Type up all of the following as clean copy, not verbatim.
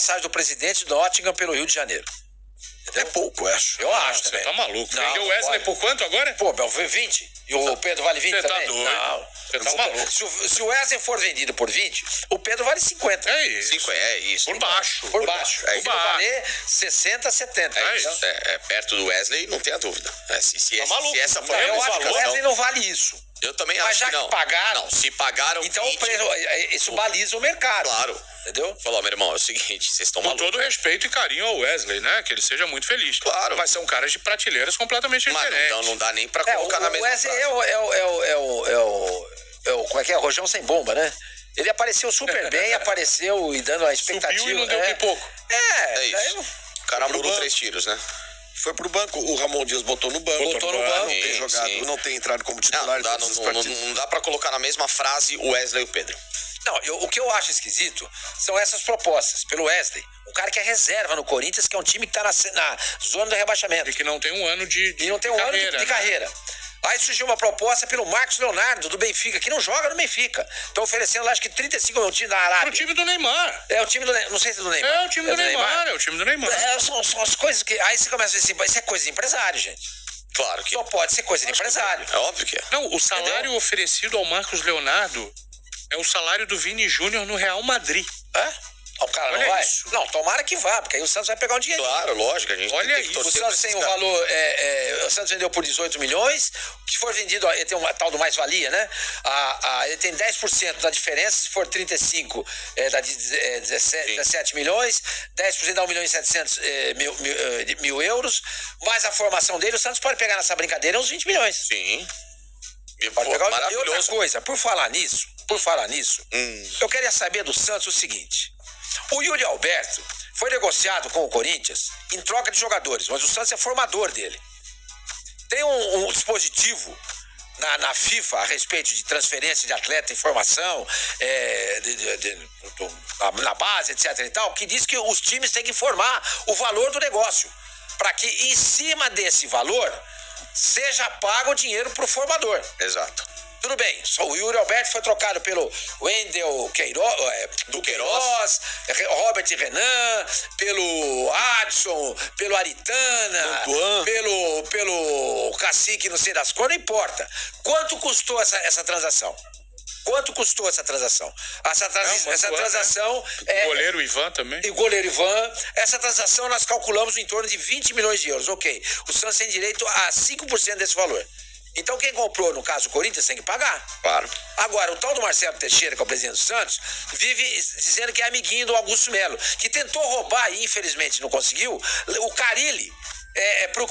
passagem do presidente do Nottingham pelo Rio de Janeiro. É pouco, eu acho. Eu acho Você também. tá maluco. Não, Vendeu o Wesley por quanto agora? Pô, Bel, 20. E o Pedro vale 20 Você tá também? doido. Não. Você tá maluco. Se o Wesley for vendido por 20, o Pedro vale 50. É isso. É isso. Por baixo. Por baixo. É Ele isso. vai valer 60, 70. É isso. isso. É perto do Wesley, não tenha dúvida. Se essa Não, for a eu acho que o especificação, Wesley não vale isso. eu também Mas acho já que não. que pagaram... Não, se pagaram Então 20, isso baliza o mercado. claro. Entendeu? Falou, meu irmão, é o seguinte, vocês estão Com malucos. todo respeito e carinho ao Wesley, né? Que ele seja muito feliz. Claro. Mas são caras de prateleiras completamente Mas diferentes. então não dá nem pra colocar na o mesma Wesley frase. como é que é? Rojão sem bomba, né? Ele apareceu super bem, apareceu e dando a expectativa. Subiu e não deu pipoco. É isso. Daí, O cara murou 3 tiros, né? Foi pro banco. O Ramon Dias botou no banco. Botou no banco. Não tem Sim, jogado, sim. não tem entrado como Não, titular. não dá, em todos os partidos. não dá pra colocar na mesma frase o Wesley e o Pedro. Não, o que eu acho esquisito são essas propostas pelo Wesley. Um cara que é reserva no Corinthians, que é um time que tá na zona do rebaixamento. E que não tem um ano de E não tem um ano de né? carreira. Aí surgiu uma proposta pelo Marcos Leonardo, do Benfica, que não joga no Benfica. Estão oferecendo lá, acho que 35 é o time da Arábia. O time do Neymar. É o time do Neymar, não sei se é do Neymar. É o time do Neymar, é o time do Neymar. São as coisas que... Aí você começa a dizer assim, isso é coisa de empresário, gente. Claro que Só pode ser coisa de empresário. é óbvio que é. Não, o salário oferecido ao Marcos Leonardo é o salário do Vini Júnior no Real Madrid. Hã? O cara não Olha vai? isso. Não, tomara que vá, porque aí o Santos vai pegar um dinheiro. Claro, lógico, a gente Olha tem que isso. O torcer Santos pra tem esses um caras. valor, o Santos vendeu por 18 milhões, o que for vendido, ele tem um tal do mais-valia, né? Ele tem 10% da diferença, se for 35, dá 17 milhões, 10% dá 1 milhão e 700 mil euros, mais a formação dele, o Santos pode pegar nessa brincadeira uns 20 milhões. Sim. E, Pode pô, pegar. E outra maravilhoso. coisa, por falar nisso, eu queria saber do Santos o seguinte: o Yuri Alberto foi negociado com o Corinthians em troca de jogadores, mas o Santos é formador dele. Tem um dispositivo na FIFA a respeito de transferência de atleta em formação, na base, etc. e tal, que diz que os times têm que informar o valor do negócio, para que em cima desse valor seja pago o dinheiro para o formador. Exato. Tudo bem, só o Yuri Alberto foi trocado pelo Wendel Queiroz, Robert Renan, pelo Adson, pelo Aritana, pelo Cacique, não sei das cores, não importa. Quanto custou essa transação? Quanto custou essa transação? Essa transação O goleiro Ivan também. e o goleiro Ivan, essa transação nós calculamos em torno de 20 milhões de euros. Ok, o Santos tem direito a 5% desse valor. Então quem comprou, no caso o Corinthians, tem que pagar. Claro. Agora, o tal do Marcelo Teixeira, que é o presidente do Santos, vive dizendo que é amiguinho do Augusto Melo, que tentou roubar e infelizmente não conseguiu, o Carille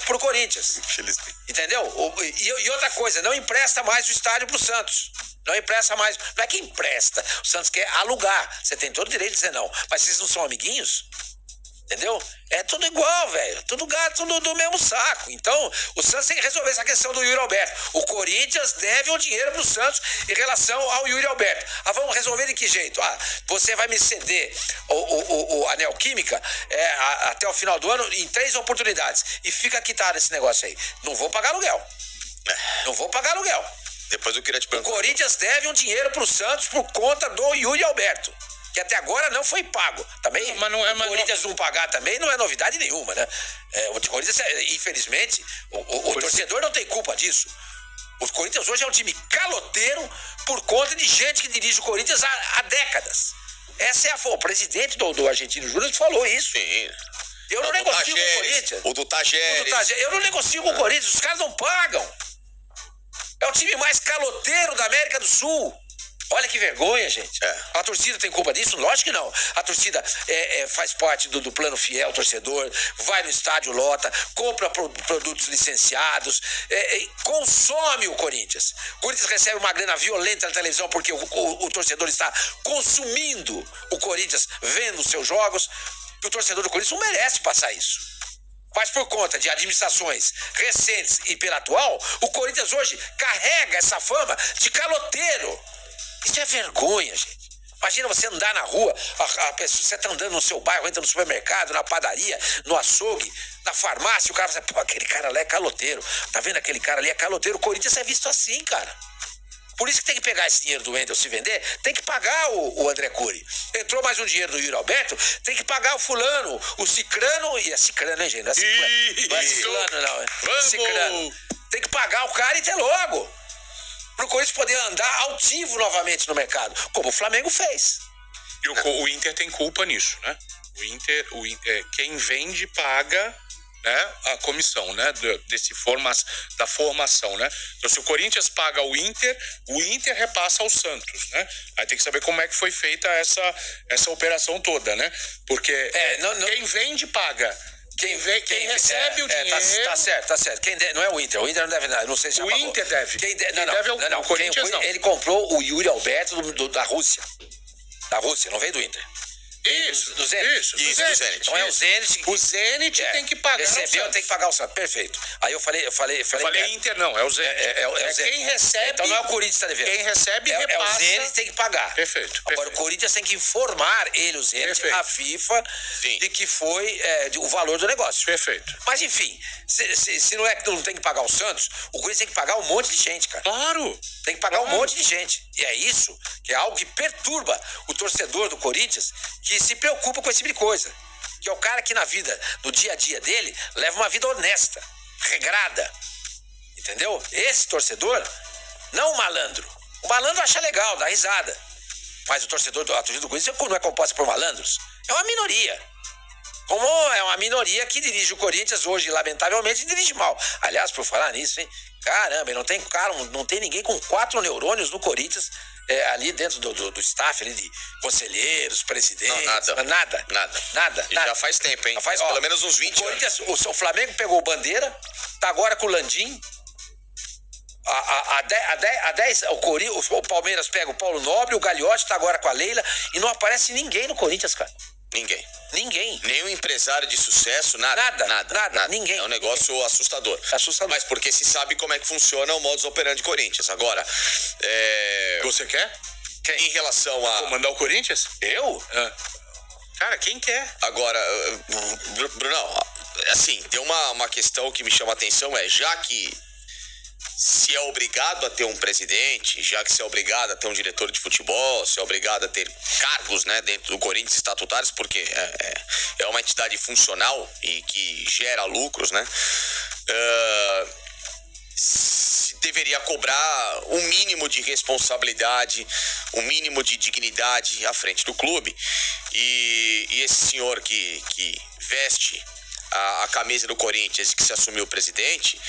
pro Corinthians. Infelizmente. Entendeu? E outra coisa, não empresta mais o estádio pro Santos. Não empresta mais. Não é que empresta. O Santos quer alugar. Você tem todo o direito de dizer não. Mas vocês não são amiguinhos? Entendeu? É tudo igual, velho. Tudo gato do mesmo saco. Então, o Santos tem que resolver essa questão do Yuri Alberto. O Corinthians deve o dinheiro pro Santos em relação ao Yuri Alberto. Vamos resolver de que jeito? Você vai me ceder a Neoquímica até o final do ano em 3 oportunidades. E fica quitado esse negócio aí. Não vou pagar aluguel. Não vou pagar aluguel. Depois eu queria te O perguntar. Corinthians deve um dinheiro pro Santos por conta do Yuri Alberto, que até agora não foi pago. Também, o Corinthians não pagar também não é novidade nenhuma, né? O Corinthians, infelizmente, o torcedor não tem culpa disso. O Corinthians hoje é um time caloteiro por conta de gente que dirige o Corinthians há décadas. O presidente do Argentino Júnior falou isso. Sim. Eu não negocio com o Corinthians. O do Tajeres. Eu não negocio com o Corinthians, os caras não pagam. É o time mais caloteiro da América do Sul. Olha que vergonha, gente. A torcida tem culpa disso? Lógico que não. A torcida faz parte do plano fiel torcedor, vai no estádio, lota, compra produtos licenciados, consome o Corinthians. O Corinthians recebe uma grana violenta na televisão porque o torcedor está consumindo o Corinthians, vendo os seus jogos. E o torcedor do Corinthians não merece passar isso. Mas por conta de administrações recentes e pela atual, o Corinthians hoje carrega essa fama de caloteiro. Isso é vergonha, gente. Imagina você andar na rua, você tá andando no seu bairro, entra no supermercado, na padaria, no açougue, na farmácia, o cara fala, pô, aquele cara lá é caloteiro. Tá vendo aquele cara ali é caloteiro? O Corinthians é visto assim, cara. Por isso que tem que pegar esse dinheiro do Wendel se vender, tem que pagar o André Cury. Entrou mais um dinheiro do Yuri Alberto, tem que pagar o fulano, o cicrano, e é cicrano, hein, gente? Não é ciclano, não é ciclano, não. É cicrano. Tem que pagar o cara e ter logo. Pro Corinthians poder andar altivo novamente no mercado, como o Flamengo fez. E o Inter tem culpa nisso, né? O Inter, quem vende paga, né, a comissão, né, da formação, né? Então, se o Corinthians paga o Inter repassa ao Santos, né? Aí tem que saber como é que foi feita essa operação toda, né? Porque quem vende paga. Quem recebe o dinheiro... Tá certo. Não é o Inter não deve nada, não sei se já pagou. O Inter deve. Não, o Corinthians não. Ele comprou o Yuri Alberto da Rússia. Da Rússia, não veio do Inter. Isso, do Zenit. Do Zenit. Então é o Zenit. O Zenit tem que pagar. Recebeu, tem que pagar o Santos. Perfeito. Aí eu falei Inter não, é o Zenit. É o Zenit. Quem recebe. Então não é o Corinthians que está devendo. Quem recebe repassa. É o Zenit, tem que pagar. Perfeito. Agora o Corinthians tem que informar o Zenit, a FIFA, de que foi o valor do negócio. Perfeito. Mas enfim, se não é que não tem que pagar o Santos, o Corinthians tem que pagar um monte de gente, cara. Claro. Tem que pagar um monte de gente. E é isso que é algo que perturba o torcedor do Corinthians, que se preocupa com esse tipo de coisa. Que é o cara que na vida, no dia a dia dele, leva uma vida honesta, regrada. Entendeu? Esse torcedor, não o malandro. O malandro acha legal, dá risada. Mas a torcida do Corinthians não é composta por malandros. É uma minoria. Como é uma minoria que dirige o Corinthians hoje, lamentavelmente, dirige mal. Aliás, por falar nisso, hein? Caramba, não tem ninguém com 4 neurônios no Corinthians, ali dentro do staff ali de conselheiros, presidentes. Não, nada. E já faz tempo, hein? Faz pelo menos uns 20 Corinthians, anos. O Flamengo pegou o Bandeira, tá agora com o Landim. O Palmeiras pega o Paulo Nobre, o Gagliotti tá agora com a Leila, e não aparece ninguém no Corinthians, cara. Ninguém. Nem um empresário de sucesso, nada. Ninguém. É um negócio assustador. Mas porque se sabe como é que funciona o modus operandi Corinthians. Agora, Você quer? Em relação a... Comandar o Corinthians? Eu? Cara, quem quer? Agora, Brunão, assim, tem uma questão que me chama a atenção, já que se é obrigado a ter um presidente, já que se é obrigado a ter um diretor de futebol, se é obrigado a ter cargos, né, dentro do Corinthians estatutários, porque é uma entidade funcional e que gera lucros, né, se deveria cobrar um mínimo de responsabilidade, um mínimo de dignidade à frente do clube. E esse senhor que veste a camisa do Corinthians e que se assumiu presidente,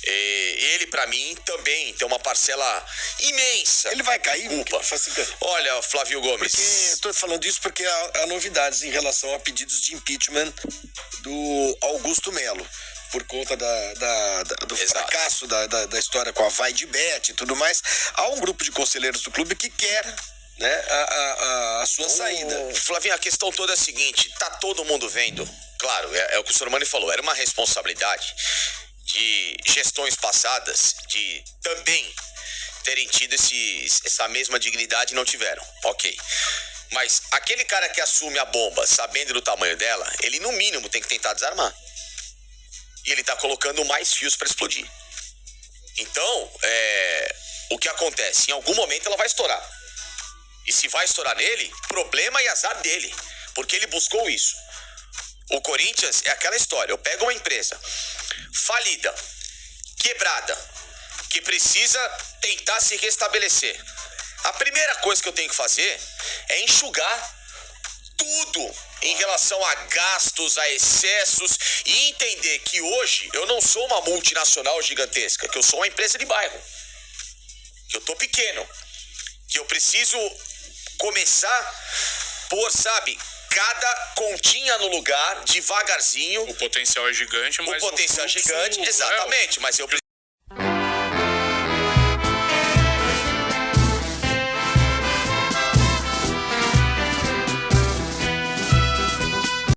ele, pra mim, também tem uma parcela imensa. Ele vai cair? Culpa. Olha, Flávio Gomes. Eu tô falando isso porque há novidades em relação a pedidos de impeachment do Augusto Melo. Por conta do fracasso da história com a Vai de Bet e tudo mais. Há um grupo de conselheiros do clube que quer, né, a sua saída. Flavinho, a questão toda é a seguinte: tá todo mundo vendo. Claro, é o que o Sormani falou, era uma responsabilidade de gestões passadas de também terem tido essa mesma dignidade e não tiveram. Ok. Mas aquele cara que assume a bomba sabendo do tamanho dela, ele no mínimo tem que tentar desarmar. E ele tá colocando mais fios para explodir. Então, o que acontece? Em algum momento ela vai estourar. E se vai estourar nele, problema e azar dele. Porque ele buscou isso. O Corinthians é aquela história. Eu pego uma empresa falida, quebrada, que precisa tentar se restabelecer. A primeira coisa que eu tenho que fazer é enxugar tudo em relação a gastos, a excessos, e entender que hoje eu não sou uma multinacional gigantesca, que eu sou uma empresa de bairro, que eu tô pequeno, que eu preciso começar por, sabe, cada continha no lugar, devagarzinho. O potencial é gigante, mas o potencial é gigante, exatamente, mas eu preciso